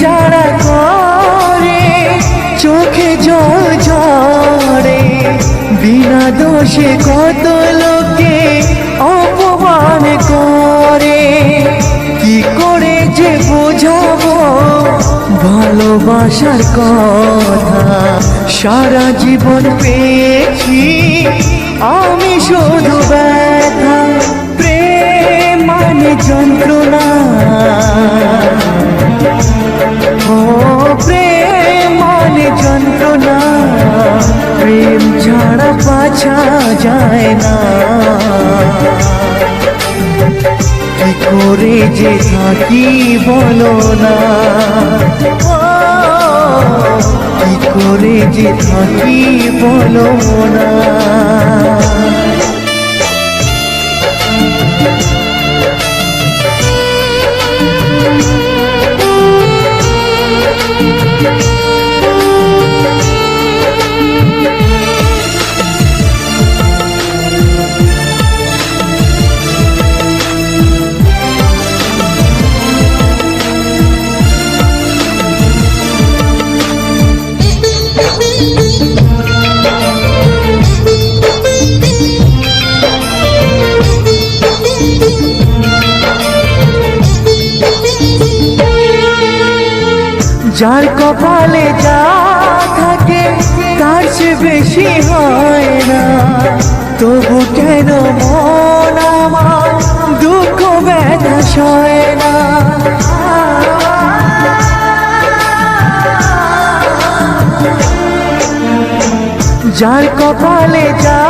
যারা করে চোখে জল ঝরে, বিনা দোষে কত লোকে অপমান করে। কি করে যে বোঝাবো ভালোবাসার কথা, সারা জীবন পেয়েছি আমি শুধু ব্যথা। প্রেম মানে যন্ত্রণা, ও প্রেম মানে যন্ত্রণা, প্রেম ছাড়া বাঁচা যায় না। কি করে যে থাকি বলো না, কি করে যে থাকি বলো না। যার কপালে যা থাকে তার চেয়ে বেশি হয় না, তবু কেন মন আমার দুঃখ ব্যথা সয় না। যার কপালে যা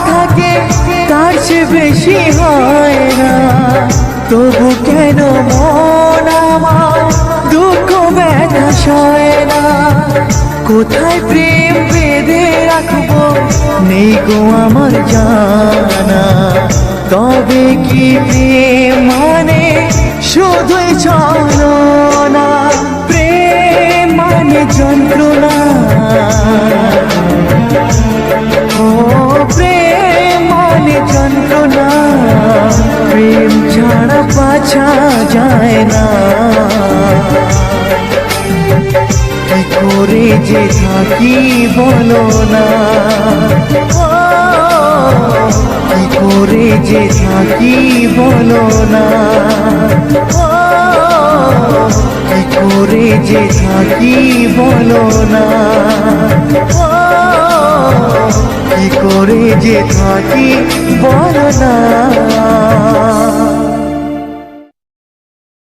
থাকে তার চেয়ে বেশি হয় না, তবু কেন মন আমার দুঃখ ব্যথা সয় না। কোথায় প্রেম বেঁধে রাখবো নেই গো আমার জানা, তবে কি প্রেম মানে শুধুই ছলনা। প্রেম মানে যন্ত্রণা, ও প্রেম মানে যন্ত্রণা, প্রেম ছাড়া বাঁচা যায় না। কি করে যে থাকি বলো না, কি করে যে থাকি বলো না, কি করে যে থাকি বলো না, কি করে যে থাকি বলো না।